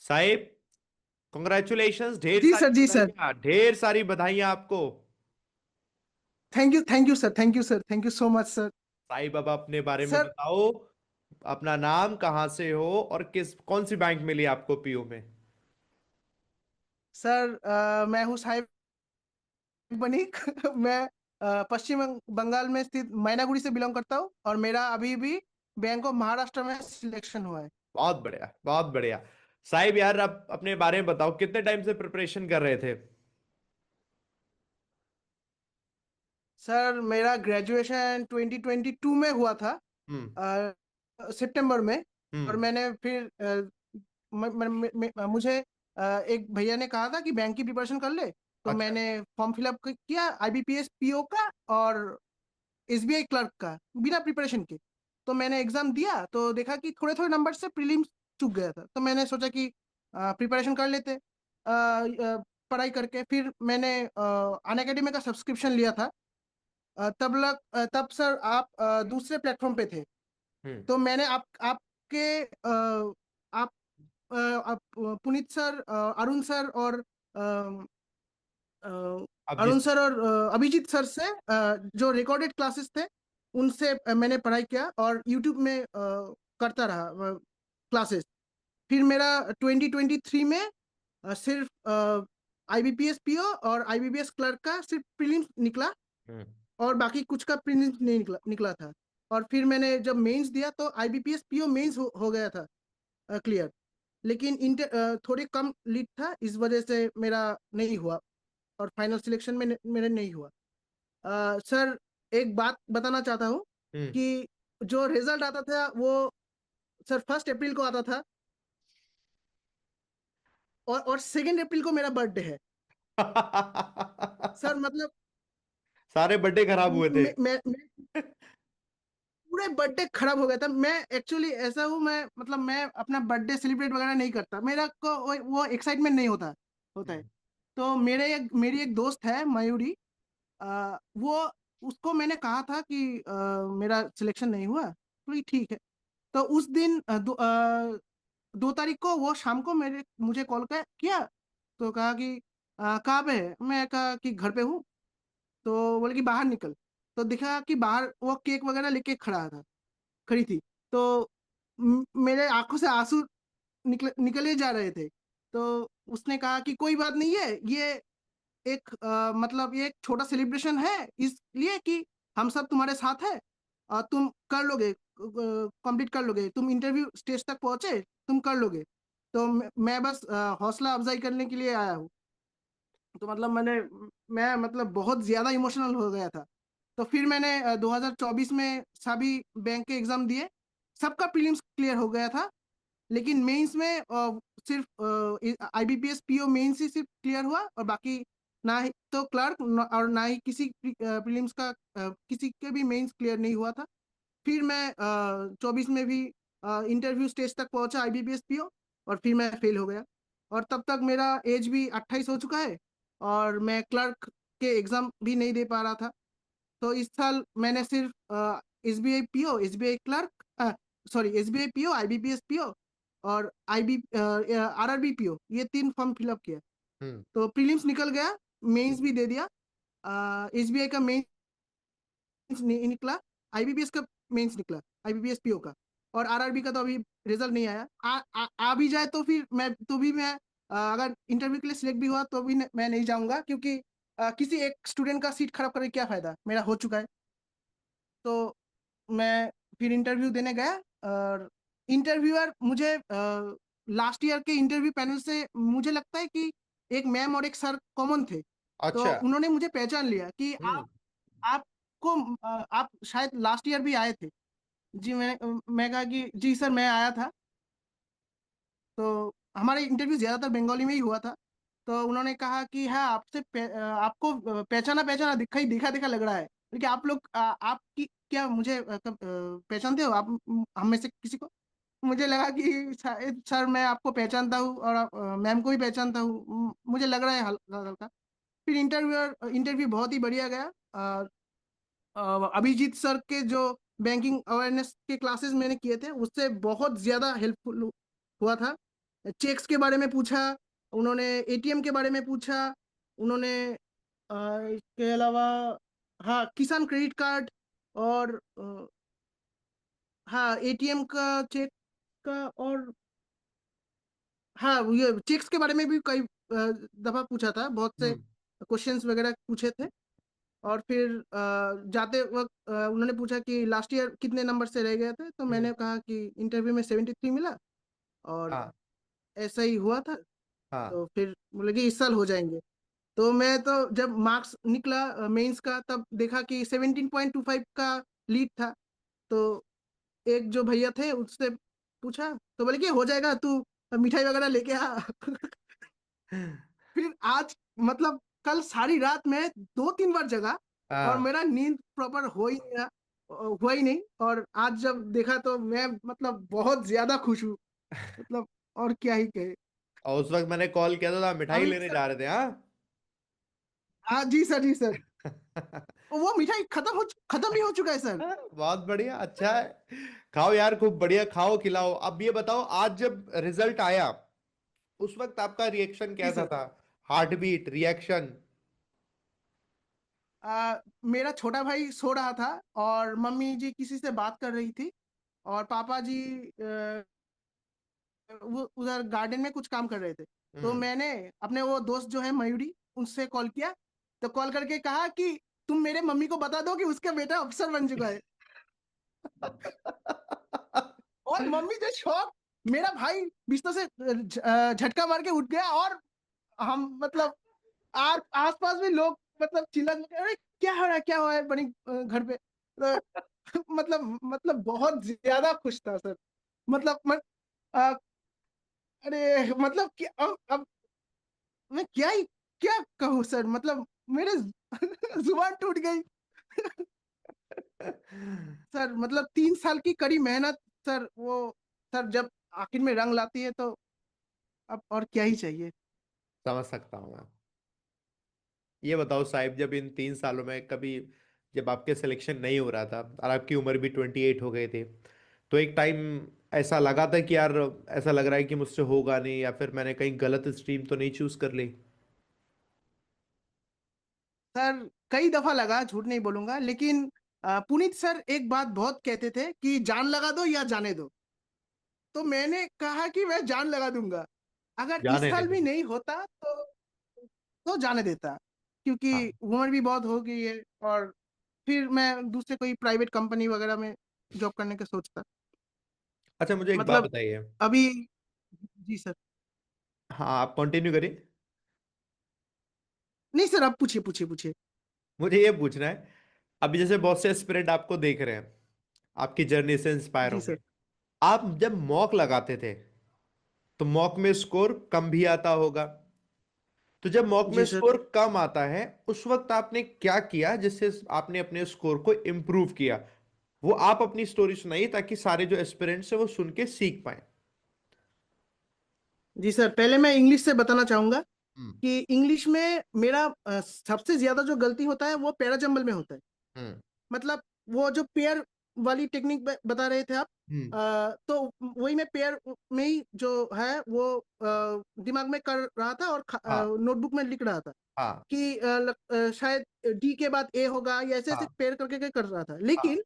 Sahib, congratulations, जी sir. ढेर सारी बधाइयां आपको। Thank you sir, thank you sir, thank you so much sir. साहिब, बाबा अपने बारे में सर बताओ। अपना नाम, कहाँ से हो, और किस कौन सी बैंक मिली आपको पीयू में? सर मैं हूँ साहिब बनीक। मैं पश्चिम बंगाल में स्थित मैनागुड़ी से बिलोंग करता हूँ और मेरा अभी भी बैंक ऑफ महाराष्ट्र में सिलेक्शन हुआ है। बहुत बढ़िया, बहुत बढ़िया। साहिब यार, आप अपने बारे में बताओ, कितने टाइम से प्रिपरेशन कर रहे थे? सर मेरा ग्रेजुएशन 2022 में हुआ था, हम्म। सितंबर में। और हम्म। मैंने फिर मुझे एक भैया ने कहा था कि बैंक की प्रिपरेशन कर ले, तो अच्छा। मैंने फॉर्म फिलअप किया आईबीपीएस पीओ का और एसबीआई क्लर्क का, बिना प्रिपरेशन के। तो मैंने एग्जाम दिया तो देखा कि थोड़े थोड़े नंबर से प्रीलिम्स चूक गया था, तो मैंने सोचा कि प्रिपरेशन कर लेते। पढ़ाई करके फिर मैंने अनअकैडमी का सब्सक्रिप्शन लिया था। तब सर आप दूसरे प्लेटफॉर्म पे थे। हम्म। तो मैंने आपके आप पुनीत सर, अरुण सर और अ, अभिजीत अरुण सर। सर और अभिजीत सर से जो रिकॉर्डेड क्लासेस थे उनसे मैंने पढ़ाई किया और यूट्यूब में करता रहा क्लासेस। फिर मेरा 2023 में सिर्फ आईबीपीएस पीओ और आईबीपीएस क्लर्क का सिर्फ प्रीलिम्स निकला, हम्म। और बाकी कुछ का प्रीलिम्स नहीं निकला था। और फिर मैंने जब मेंस दिया तो आईबीपीएस पीओ मेंस हो गया था क्लियर। लेकिन थोड़ी कम लीड था, इस वजह से मेरा नहीं हुआ और फाइनल सिलेक्शन में मेरे नहीं हुआ। सर एक बात बताना चाहता हूँ हम्म। कि जो रिजल्ट आता था वो सर 1 अप्रैल को आता था, और 2 अप्रैल को मेरा बर्थडे है। सर मतलब सारे बर्थडे खराब हुए थे। मैं पूरे बर्थडे खराब हो गया था। मैं एक्चुअली ऐसा हूँ, मैं मतलब मैं अपना बर्थडे सेलिब्रेट वगैरह नहीं करता, मेरा को वो एक्साइटमेंट नहीं होता है। हम्म। तो मेरी एक दोस्त है मयूरी, वो उसको मैंने कहा था कि मेरा सिलेक्शन नहीं हुआ, तो ठीक है। तो उस दिन 2 तारीख को वो शाम को मेरे मुझे कॉल किया। तो कहा कि कहाँ पे है? मैं कहा कि घर पे हूँ। तो बोले कि बाहर निकल। तो दिखा कि बाहर वो केक वगैरह लेके खड़ी थी। तो मेरे आंखों से आंसू निकले जा रहे थे। तो उसने कहा कि कोई बात नहीं है, ये एक मतलब ये एक छोटा सेलिब्रेशन है, इसलिए कि हम सब तुम्हारे साथ है और तुम कर लोगे, कंप्लीट कर लोगे, तुम इंटरव्यू स्टेज तक पहुंचे, तुम कर लोगे। तो मैं बस हौसला अफजाई करने के लिए आया हूँ। तो मतलब मैं मतलब बहुत ज्यादा इमोशनल हो गया था। तो फिर मैंने 2024 में सभी बैंक के एग्जाम दिए, सबका प्रीलिम्स क्लियर हो गया था। लेकिन मेंस में सिर्फ आईबीपीएस पीओ मेंस ही सिर्फ क्लियर हुआ, और बाकी ना ही तो क्लर्क और ना ही किसी प्रीलिम्स का किसी के भी मेंस क्लियर नहीं हुआ था। फिर मैं 24 में भी इंटरव्यू स्टेज तक पहुंचा आईबीपीएस पीओ, और फिर मैं फेल हो गया। और तब तक मेरा एज भी 28 हो चुका है और मैं क्लर्क के एग्जाम भी नहीं दे पा रहा था। तो इस साल मैंने सिर्फ SBI PO, SBI clerk, sorry SBI PO, IBPS PO और आईबी आरआरबी पीओ, ये 3 फॉर्म फिलअप किया। हम्म। तो प्रीलिम्स निकल गया, मेंस भी दे दिया। एसबीआई का मेंस नहीं निकला, आईबीपीएस का मेंस निकला, आईबीपीएस पीओ का। और आरआरबी का तो अभी रिजल्ट नहीं आया। आ भी जाए तो फिर मैं अगर इंटरव्यू के लिए सिलेक्ट भी हुआ तो भी मैं नहीं जाऊंगा, क्योंकि किसी एक स्टूडेंट का सीट खराब करके क्या फायदा, मेरा हो चुका है। तो मैं फिर इंटरव्यू देने गया, और इंटरव्यूअर मुझे लास्ट ईयर के इंटरव्यू पैनल से मुझे लगता है कि एक मैम और एक सर कॉमन थे। तो अच्छा। उन्होंने मुझे पहचान लिया कि हम्म। आपको आप शायद लास्ट ईयर भी आए थे। जी मैं कहा कि जी सर मैं आया था। तो हमारे इंटरव्यू ज्यादातर बंगाली में ही हुआ था। तो उन्होंने कहा कि हाँ आपको पहचाना पहचाना दिखा दिखा लग रहा है, क्योंकि आप लोग आपकी क्या मुझे पहचानते हो आप हम में से किसी को? मुझे लगा कि शायद सर मैं आपको पहचानता हूँ और मैम को भी पहचानता हूँ, मुझे लग रहा है हल्का हल्का। फिर इंटरव्यू बहुत ही बढ़िया गया। अभिजीत सर के जो बैंकिंग अवेयरनेस के क्लासेस मैंने किए थे उससे बहुत ज्यादा हेल्पफुल हुआ था। चेक्स के बारे में पूछा, उन्होंने एटीएम के बारे में पूछा, उन्होंने इसके अलावा हाँ किसान क्रेडिट कार्ड और हाँ एटीएम का, चेक का, और हाँ ये चेक्स के बारे में भी कई दफा पूछा था, बहुत से हम्म। क्वेश्चंस वगैरह पूछे थे। और फिर जाते वक्त उन्होंने पूछा कि लास्ट ईयर कितने नंबर से रह गए थे, तो हम्म। मैंने कहा कि इंटरव्यू में 73 मिला और हाँ। ऐसा ही हुआ था। हाँ। तो फिर बोले कि इस साल हो जाएंगे। तो मैं तो जब मार्क्स निकला मेंस का, तब देखा कि 17.25 का लीड था। तो एक जो भैया थे उससे पूछा, तो बोले कि हो जाएगा, तू मिठाई वगैरह लेके आ। फिर आज मतलब कल सारी रात में 2-3 बार जगा और हाँ। मेरा नींद प्रॉपर हो ही नहीं रहा, हुआ ही नहीं। और आज जब देखा तो मैं मतलब बहुत ज्यादा खुश हूँ, मतलब और क्या ही कहे। और उस वक्त मैंने कॉल किया था तो आप मिठाई अभी लेने सर, जा रहे थे, हाँ? हाँ जी सर, जी सर। वो मिठाई खत्म ही हो चुका है सर। बहुत बढ़िया, अच्छा है। खाओ यार, खूब बढ़िया खाओ खिलाओ। अब ये बताओ, आज जब रिजल्ट आया उस वक्त आपका रिएक्शन जी कैसा सर। था? Heart beat, reaction? मेरा छोटा भाई सो रहा था और मम्मी जी किसी से बात कर रही थी, और पापा जी वो उधर गार्डन में कुछ काम कर रहे थे। तो हम्म। मैंने अपने वो दोस्त जो है मयूरी, उनसे कॉल किया। तो कॉल करके कहा कि तुम मेरे मम्मी को बता दो कि उसका बेटा अफसर बन चुका है। और मम्मी जो शॉक, मेरा भाई बिस्तर से झटका मार के उठ गया, और हम मतलब आस पास भी लोग मतलब चिल्ला, अरे क्या हो रहा है, क्या हुआ है बनी घर पे। तो मतलब बहुत ज्यादा खुश था सर। मतलब अ, अरे मतलब कि अब मैं क्या कहूँ सर, मतलब मेरे जुबान टूट गई। सर मतलब 3 साल की कड़ी मेहनत, सर वो सर जब आखिर में रंग लाती है तो अब और क्या ही चाहिए। समझ सकता हूँ मैं। ये बताओ साहिब, जब इन 3 सालों में कभी, जब आपके सिलेक्शन नहीं हो रहा था और आपकी उम्र भी 28 हो गए थे, तो एक टाइम ऐसा लगा था कि यार, ऐसा लग रहा है कि मुझसे होगा नहीं, या फिर मैंने कहीं गलत स्ट्रीम तो नहीं चूज कर ली? सर कई दफा लगा, झूठ नहीं बोलूंगा, लेकिन पुनीत सर एक बात बहुत कहते थे कि जान लगा दो या जाने दो। तो मैंने कहा कि मैं जान लगा दूंगा। अगर इस जाने साल भी नहीं। नहीं होता तो जाने देता, क्योंकि हाँ। उम्र भी बहुत हो गई है। और फिर मैं दूसरे कोई प्राइवेट कंपनी वगैरह में जॉब करने का सोचता। अच्छा, मुझे एक बात मतलब बताइए। अभी, जी सर। हाँ, आप कंटिन्यू करिए। नहीं सर, आप पूछिए पूछिए पूछिए। मुझे ये पूछना है, अभी जैसे बहुत से एस्पिरेंट आपको देख रहे हैं, आपकी जर्नी से इंस्पायर जी होंगे। सर। आप जब मॉक लगाते थे तो मॉक में स्कोर कम भी आता होगा, तो जब मॉक में जी सर। स्कोर कम आता है उस वक्त आपने क्या किया जिससे आपने अपने स्कोर को इम्प्रूव किया? वो आप अपनी स्टोरी सुनाइए ताकि सारे जो एस्पिरेंट्स हैं वो सुन के सीख पाए। जी सर, पहले मैं इंग्लिश से बताना चाहूंगा हम्म। कि इंग्लिश में मेरा सबसे ज्यादा जो गलती होता है वो पैरा जंबल में होता है। हम्म। मतलब वो जो पेयर वाली टेक्निक बता रहे थे आप, हम्म। तो वही मैं पेयर में ही जो है वो दिमाग में कर रहा था और हाँ। नोटबुक में लिख रहा था हाँ। कि शायद डी के बाद ए होगा, या ऐसे ऐसे हाँ। पेयर करके के कर रहा था। हाँ। लेकिन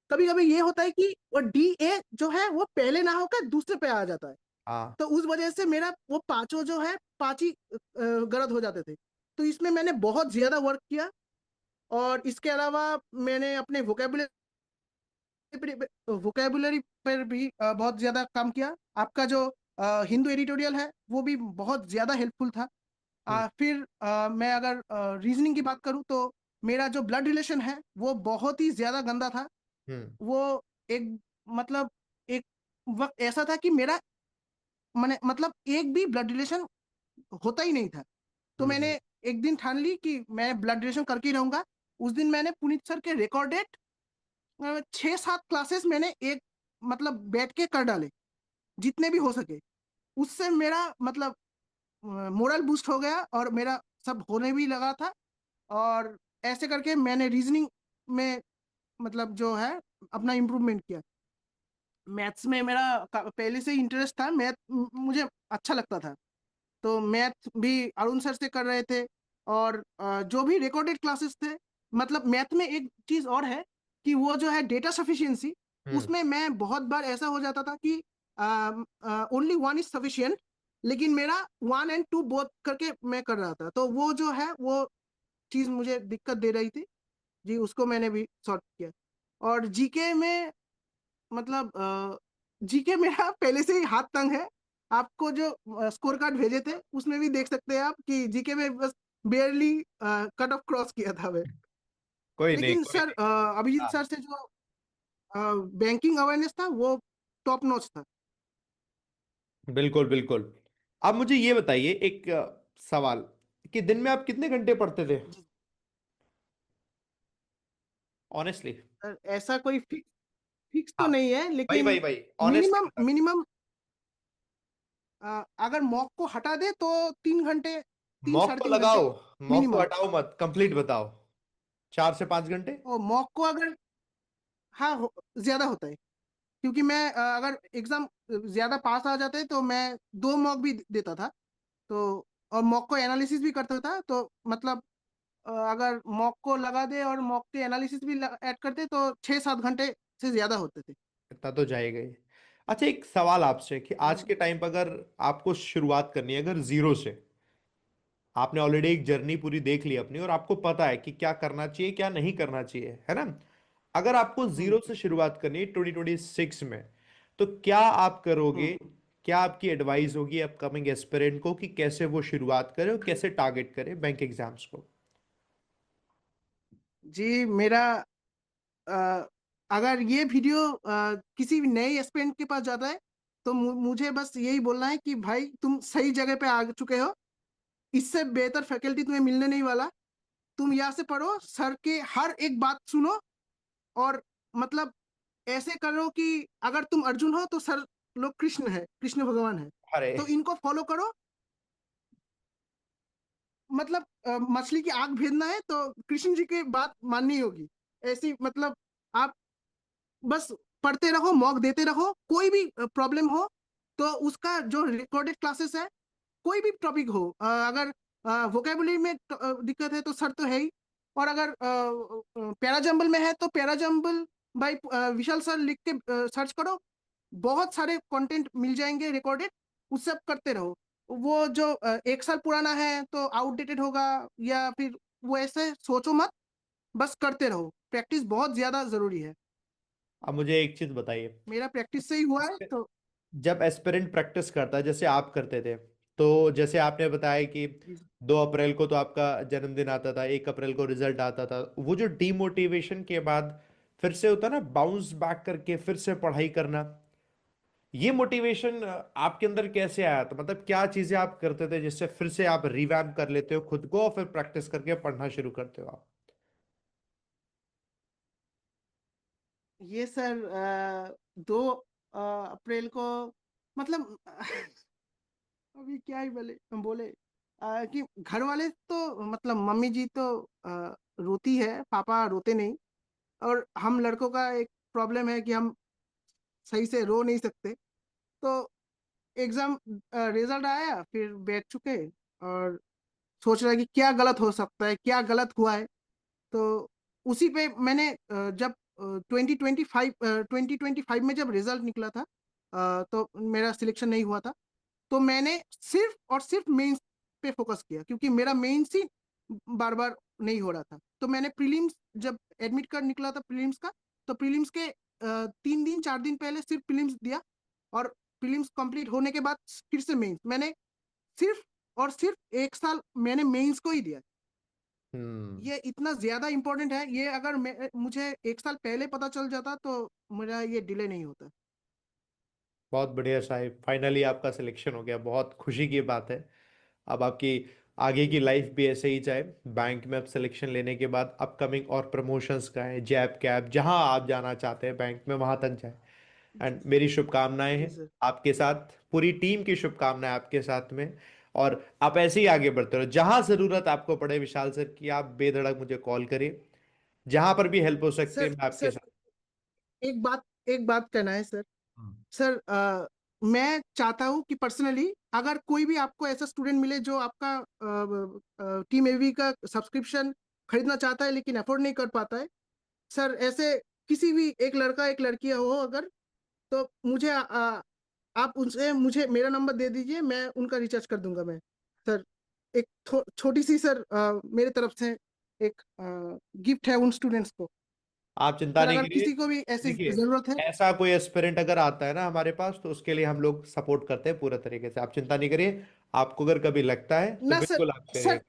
कभी कभी ये होता है कि वो डी ए जो है वो पहले ना होकर दूसरे पे आ जाता है। हाँ। तो उस वजह से मेरा वो पांचों जो है पांच ही गलत हो जाते थे। तो इसमें मैंने बहुत ज्यादा वर्क किया। और इसके अलावा मैंने अपने वोकेबुलरी पर भी बहुत ज्यादा काम किया। आपका जो हिंदू एडिटोरियल है वो भी बहुत ज्यादा हेल्पफुल था। हम्म। फिर मैं अगर रीजनिंग की बात करूं तो मेरा जो ब्लड रिलेशन है वो बहुत ही ज्यादा गंदा था। हम्म। वो एक मतलब एक वक्त ऐसा था कि मेरा मैंने मतलब एक भी ब्लड रिलेशन होता ही नहीं था। तो मैंने हम्म। एक दिन ठान ली कि मैं ब्लड डोनेशन करके ही रहूंगा। उस दिन मैंने पुनीत सर के रिकॉर्डेड 6-7 क्लासेस मैंने एक मतलब बैठ के कर डाले, जितने भी हो सके। उससे मेरा मतलब मोरल बूस्ट हो गया और मेरा सब होने भी लगा था। और ऐसे करके मैंने रीजनिंग में मतलब जो है अपना इम्प्रूवमेंट किया। मैथ्स में मेरा पहले से ही इंटरेस्ट था। मैथ मुझे अच्छा लगता था। तो मैथ भी अरुण सर से कर रहे थे। और जो भी रिकॉर्डेड क्लासेस थे, मतलब मैथ में एक चीज और है कि वो जो है डेटा सफिशिएंसी, हम्म। उसमें मैं बहुत बार ऐसा हो जाता था कि ओनली वन इज सफिशिएंट, लेकिन मेरा वन एंड टू बोथ करके मैं कर रहा था। तो वो जो है वो चीज मुझे दिक्कत दे रही थी जी, उसको मैंने भी सॉर्ट किया। और जीके में, मतलब जीके मेरा पहले से ही हाथ तंग है। आपको जो स्कोर कार्ड भेजे थे उसमें भी देख सकते हैं आप कि जीके में बस बेयरली कट ऑफ क्रॉस किया था मैं। कोई नहीं, लेकिन कोई सर, नहीं। अभिजीत हाँ, सर से जो बैंकिंग अवेयरनेस था वो टॉप नॉच था। बिल्कुल बिल्कुल। आप मुझे ये बताइए एक सवाल, कि दिन में आप कितने घंटे पढ़ते थे, जी ऑनेस्टली? सर, ऐसा कोई फिक्स तो हाँ, नहीं है, भाई लेकिन भाई भाई, ऑनेस्टली मिनिमम बता। मिनिमम अगर मॉक को हटा दे तो 3 घंटे, तीन मॉक साढ़े को तीन घंटे लगाओ, मॉक को मिनिमम। हटाओ मत, कंप्लीट बताओ। 4 से 5 घंटे? और मॉक को अगर, हाँ, ज्यादा होता है। क्योंकि मैं अगर एग्जाम ज्यादा पास आ जाते तो मैं 2 मॉक भी देता था। तो और मॉक को एनालिसिस भी करता था। तो मतलब अगर मॉक को लगा दे और मॉक के एनालिसिस भी ऐड करते तो 6-7 घंटे से ज्यादा होते थे। इतना तो जाएगा ही। अच्छा, एक सवाल आपसे, कि आज हम्म, के टाइम पर अगर आपको शुरुआत करनी है, अगर जीरो से, आपने ऑलरेडी एक जर्नी पूरी देख ली अपनी, और आपको पता है कि क्या करना चाहिए क्या नहीं करना चाहिए, है ना? अगर आपको हम्म, जीरो से शुरुआत करनी है 2026 में, तो क्या आप हम्म। करोगे? क्या आपकी एडवाइस होगी अपकमिंग एस्पिरेंट को, कि कैसे वो शुरुआत करे और कैसे टारगेट करे बैंक एग्जाम्स को? जी, मेरा अ, अगर ये वीडियो किसी भी नए एस्पिरेंट के पास जाता है तो मुझे बस यही बोलना है कि भाई तुम सही जगह पे आ चुके हो। इससे बेहतर फैकल्टी तुम्हें मिलने नहीं वाला। तुम यहाँ से पढ़ो, सर के हर एक बात सुनो। और मतलब ऐसे करो कि अगर तुम अर्जुन हो तो सर लोग कृष्ण है, कृष्ण भगवान है। अरे, तो इनको फॉलो करो। मतलब मछली की आंख भेदना है तो कृष्ण जी की बात माननी होगी। ऐसी मतलब आप बस पढ़ते रहो, मॉक देते रहो। कोई भी प्रॉब्लम हो तो उसका जो रिकॉर्डेड क्लासेस है, कोई भी टॉपिक हो, अगर वोकेबुलरी में दिक्कत है तो सर तो है ही। और अगर पैराजम्बल में है तो पैराजम्बल बाय विशाल सर लिख के सर्च करो। बहुत सारे कंटेंट मिल जाएंगे रिकॉर्डेड। उससे आप करते रहो। वो जो 1 साल पुराना है तो आउटडेटेड होगा, या फिर वो ऐसे सोचो मत। बस करते रहो, प्रैक्टिस बहुत ज्यादा जरूरी है। अब मुझे एक चीज बताइए। मेरा प्रैक्टिस से ही हुआ है तो। जब एस्पिरेंट प्रैक्टिस करता है जैसे आप करते थे, तो जैसे आपने बताया कि 2 अप्रैल को तो आपका जन्मदिन आता था, 1 अप्रैल को रिजल्ट आता था, वो जो डीमोटिवेशन के बाद फिर से होता ना, बाउंस बैक करके फिर से पढ़ाई करना, ये मोटिवेशन आपके अंदर कैसे आया था? मतलब क्या चीजें आप करते थे जिससे फिर से आप रिवैम्प कर लेते हो खुद को, और फिर प्रैक्टिस करके पढ़ना शुरू करते हो आप? ये सर 2 अप्रैल को, मतलब अभी क्या ही बोले बोले कि घर वाले तो, मतलब मम्मी जी तो रोती है, पापा रोते नहीं। और हम लड़कों का एक प्रॉब्लम है कि हम सही से रो नहीं सकते। तो एग्जाम रिजल्ट आया, फिर बैठ चुके और सोच रहे कि क्या गलत हो सकता है, क्या गलत हुआ है। तो उसी पे मैंने जब 2025 में जब रिजल्ट निकला था, तो मेरा सिलेक्शन नहीं हुआ था। तो मैंने सिर्फ और सिर्फ मेंस पे फोकस किया, क्योंकि मेरा मेंस ही बार बार नहीं हो रहा था। तो मैंने प्रीलिम्स, जब एडमिट कार्ड निकला था प्रीलिम्स का, तो प्रीलिम्स के 3 दिन 4 दिन पहले सिर्फ प्रीलिम्स दिया। और प्रीलिम्स कंप्लीट होने के बाद फिर से मेंस मैंने सिर्फ और सिर्फ 1 साल मैंने मेंस को ही दिया। हम्म। ये इतना ज्यादा इंपॉर्टेंट है। ये अगर मुझे 1 साल पहले पता चल जाता तो मेरा ये डिले नहीं होता। बहुत बढ़िया साहिब, फाइनली आपका सिलेक्शन हो गया, बहुत खुशी की बात है। अब आपकी आगे की लाइफ भी ऐसे ही जाए, बैंक में अब सिलेक्शन लेने के बाद अपकमिंग और प्रमोशंस का है, जैब कैब जहां आप जाना चाहते हैं बैंक में वहां तक जाए। जी एंड मेरी शुभकामनाएं जी हैं सर। आपके साथ, पूरी टीम की शुभकामनाएं आपके साथ में। और आप ऐसे ही आगे बढ़ते रहो, जहां जरूरत आपको पड़े विशाल सर की, आप बेधड़क मुझे कॉल करिए। जहां पर भी हेल्प हो सकती है सर मैं आपके सर साथ। एक बात कहना है सर। सर मैं चाहता हूँ कि पर्सनली अगर कोई भी आपको ऐसा स्टूडेंट मिले जो आपका टीम एवी का सब्सक्रिप्शन खरीदना चाहता है लेकिन अफोर्ड नहीं कर पाता है, सर ऐसे किसी भी एक लड़का एक लड़की हो अगर, तो मुझे आप उनसे मुझे मेरा नंबर दे दीजिए, मैं उनका रिचार्ज कर दूंगा मैं। सर एक छोटी सी सर मेरे तरफ से एक गिफ्ट है उन स्टूडेंट्स को। आप चिंता सर नहीं अगर करिए। किसी को भी ऐसी देखिए, जरूरत है। ऐसा कोई एस्पिरेंट अगर आता है ना हमारे पास, तो उसके लिए हम लोग सपोर्ट करते हैं पूरे तरीके से। आप चिंता नहीं करिए। आपको अगर कभी लगता है तो ना सर। बिल्कुल आप करिए। सर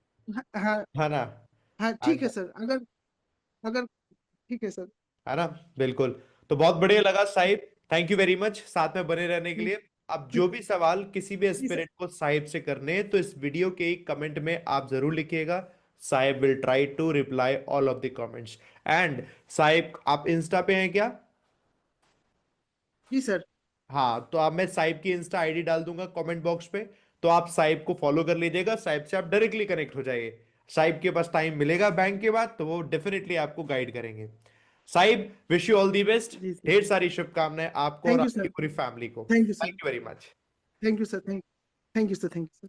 हाँ। है ना? हाँ ठीक है And- सर, अगर अगर ठीक है सर। है ना? बिल्कुल। तो बहुत बढ़िया लगा Sahib. Thank you very much साथ में बने रहने के ठीक लिए। अब ठीक जो भी सवाल किसी भी जी सर। एस्पिरेंट को साहिब से करने हैं, तो इस वीडियो के एक कमेंट में आप जरूर लिखिएगा। Sahib will try to reply all of the comments. And Sahib, आप इंस्टा पे हैं क्या? जी सर। हाँ, तो आप, मैं साहिब की इंस्टा आईडी डाल दूंगा कमेंट बॉक्स पे। तो आप साहिब को फॉलो कर लीजिएगा, साहिब से आप डायरेक्टली कनेक्ट हो जाइए। साहिब के पास टाइम मिलेगा बैंक के बाद, तो वो डेफिनेटली आपको गाइड करेंगे। Sahib, wish you all the best. जी सर। ढेर सारी शुभकामनाएं आपको और थैंक यू आपकी सर। पूरी फैमिली को। Thank you thank sir. You very much. Thank you sir. Thank you sir. Thank you sir.